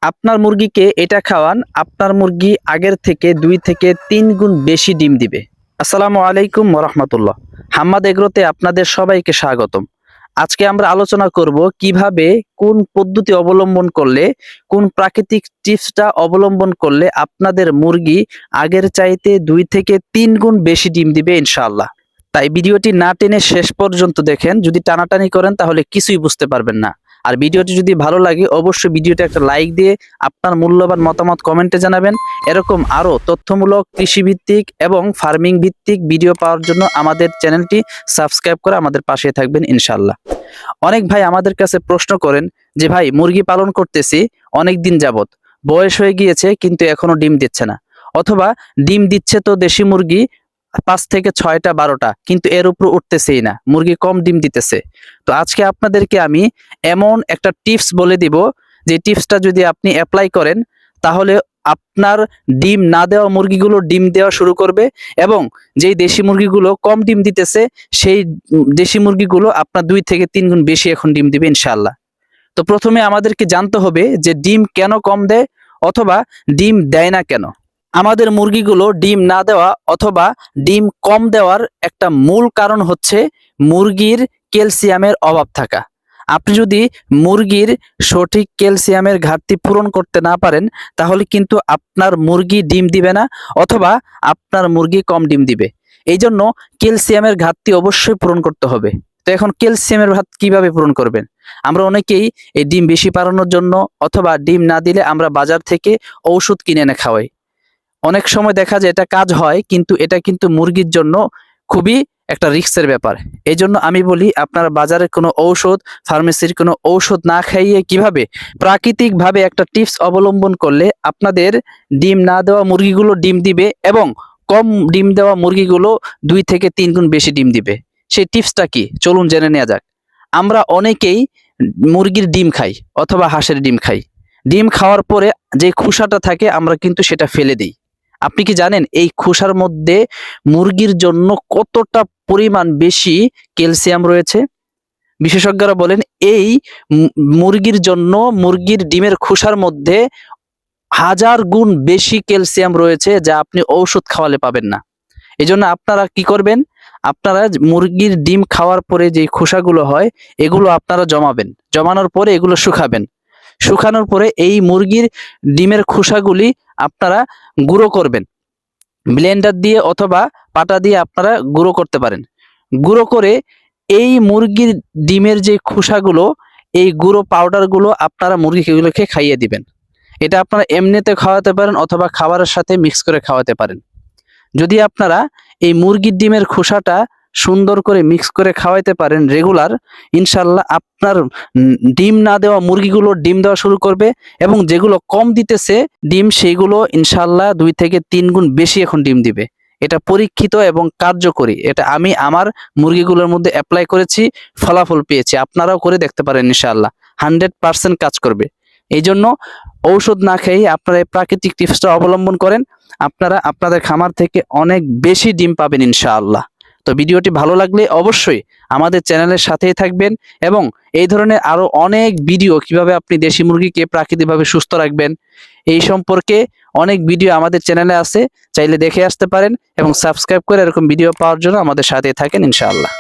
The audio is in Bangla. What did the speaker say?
আপনার মুরগিকে এটা খাওয়ান, আপনার মুরগি আগের থেকে 2 থেকে 3 গুণ বেশি ডিম দিবে। আসসালামু আলাইকুম ওয়া রাহমাতুল্লাহ। হাম্মাদ এগ্রোতে আপনাদের সবাইকে স্বাগতম। আজকে আমরা আলোচনা করব কিভাবে কোন পদ্ধতি অবলম্বন করলে, কোন প্রাকৃতিক টিপসটা অবলম্বন করলে আপনাদের মুরগি আগের চাইতে 2 থেকে 3 গুণ বেশি ডিম দিবে ইনশাআল্লাহ। তাই ভিডিওটি না টেনে শেষ পর্যন্ত দেখেন। যদি টানাটানি করেন তাহলে কিছুই বুঝতে পারবেন না। আর ভিডিওটি যদি ভালো লাগে অবশ্যই ভিডিওতে একটা লাইক দিয়ে আপনার মূল্যবান মতামত কমেন্টে জানাবেন। এরকম আরও তথ্যমূলক কৃষিভিত্তিক এবং ফার্মিং ভিত্তিক ভিডিও পাওয়ার জন্য আমাদের চ্যানেলটি সাবস্ক্রাইব করে আমাদের পাশে থাকবেন ইনশাআল্লাহ। অনেক ভাই আমাদের কাছে প্রশ্ন করেন যে ভাই মুরগি পালন করতেছি অনেক দিন যাবত, বয়স হয়ে গিয়েছে কিন্তু এখনো ডিম দিচ্ছে না, অথবা ডিম দিচ্ছে তো দেশি মুরগি 5 থেকে 6টা 12টা, কিন্তু এর উপর উঠতেছেই না, মুরগি কম ডিম দিতেছে। তো আজকে আপনাদেরকে আমি এমন একটা টিপস বলে দিব যে টিপসটা যদি আপনি অ্যাপ্লাই করেন তাহলে আপনার ডিম না দেওয়া মুরগিগুলো ডিম দেওয়া শুরু করবে, এবং যেই দেশি মুরগিগুলো কম ডিম দিতেছে সেই দেশি মুরগিগুলো আপনার 2 থেকে 3 গুণ বেশি এখন ডিম দিবে ইনশাআল্লাহ। তো প্রথমে আমাদেরকে জানতে হবে যে ডিম কেন কম দেয় অথবা ডিম দেয় না কেন। আমাদের মুরগিগুলো ডিম না দেওয়া অথবা ডিম কম দেওয়ার একটা মূল কারণ হচ্ছে মুরগির ক্যালসিয়ামের অভাব থাকা। আপনি যদি মুরগির সঠিক ক্যালসিয়ামের ঘাটতি পূরণ করতে না পারেন তাহলে কিন্তু আপনার মুরগি ডিম দিবে না, অথবা আপনার মুরগি কম ডিম দিবে। এই জন্য ক্যালসিয়ামের ঘাটতি অবশ্যই পূরণ করতে হবে। তো এখন ক্যালসিয়ামের ঘাটতি কিভাবে পূরণ করবেন? আমরা অনেকেই এই ডিম বেশি পাড়ানোর জন্য অথবা ডিম না দিলে আমরা বাজার থেকে ঔষধ কিনে এনে খাওয়াই। অনেক সময় দেখা যায় এটা কাজ হয়, কিন্তু এটা কিন্তু মুরগির জন্য খুবই একটা রিস্কের ব্যাপার। এই জন্য আমি বলি আপনারা বাজারে কোনো ঔষধ, ফার্মেসির কোনো ঔষধ না খাইয়ে কিভাবে প্রাকৃতিকভাবে একটা টিপস অবলম্বন করলে আপনাদের ডিম না দেওয়া মুরগিগুলো ডিম দিবে এবং কম ডিম দেওয়া মুরগিগুলো 2 থেকে 3 গুণ বেশি ডিম দিবে। সেই টিপসটা কি চলুন জেনে নেওয়া যাক। আমরা অনেকেই মুরগির ডিম খাই অথবা হাঁসের ডিম খাই। ডিম খাওয়ার পরে যে খোসাটা থাকে আমরা কিন্তু সেটা ফেলে দিই। আপনি কি জানেন এই খোসার মধ্যে মুরগির জন্য কতটা পরিমাণ বেশি ক্যালসিয়াম রয়েছে? বিশেষজ্ঞরা বলেন এই মুরগির জন্য মুরগির ডিমের খোসার মধ্যে 1000 গুণ বেশি ক্যালসিয়াম রয়েছে, যা আপনি ঔষধ খাওয়ালে পাবেন না। এই জন্য আপনারা কি করবেন, আপনারা মুরগির ডিম খাওয়ার পরে যে খোসাগুলো হয় এগুলো আপনারা জমাবেন, জমানোর পরে এগুলো শুকাবেন। শুকানোর পরে এই মুরগির ডিমের খোসাগুলি আপনারা গুঁড়ো করবেন, ব্লেন্ডার দিয়ে অথবা পাটা দিয়ে আপনারা গুঁড়ো করতে পারেন। গুঁড়ো করে এই মুরগির ডিমের যে খোসাগুলো, এই গুঁড়ো পাউডারগুলো আপনারা মুরগিগুলোকে খাইয়ে দিবেন। এটা আপনারা এমনিতে খাওয়াতে পারেন অথবা খাবারের সাথে মিক্স করে খাওয়াতে পারেন। যদি আপনারা এই মুরগির ডিমের খোসাটা সুন্দর করে মিক্স করে খাওয়াইতে পারেন রেগুলার, ইনশাল্লাহ আপনার ডিম না দেওয়া মুরগিগুলো ডিম দেওয়া শুরু করবে, এবং যেগুলো কম দিতেছে ডিম সেইগুলো ইনশাল্লাহ 2 থেকে 3 গুণ বেশি এখন ডিম দিবে। এটা পরীক্ষিত এবং কার্যকরী। এটা আমি আমার মুরগিগুলোর মধ্যে অ্যাপ্লাই করেছি, ফলাফল পেয়েছি। আপনারাও করে দেখতে পারেন ইনশাল্লাহ, 100% কাজ করবে। এই জন্য ঔষধ না খেয়ে আপনারা এই প্রাকৃতিক টিপসটা অবলম্বন করেন, আপনারা আপনাদের খামার থেকে অনেক বেশি ডিম পাবেন ইনশাআল্লাহ। তো ভিডিওটি ভালো লাগলে অবশ্যই আমাদের চ্যানেলের সাথেই থাকবেন, এবং এই ধরনের আরো অনেক ভিডিও কিভাবে আপনি দেশি মুরগিকে প্রাকৃতিকভাবে সুস্থ রাখবেন এই সম্পর্কে অনেক ভিডিও আমাদের চ্যানেলে আছে, চাইলে দেখে আসতে পারেন এবং সাবস্ক্রাইব করে এরকম ভিডিও পাওয়ার জন্য আমাদের সাথেই থাকেন ইনশাআল্লাহ।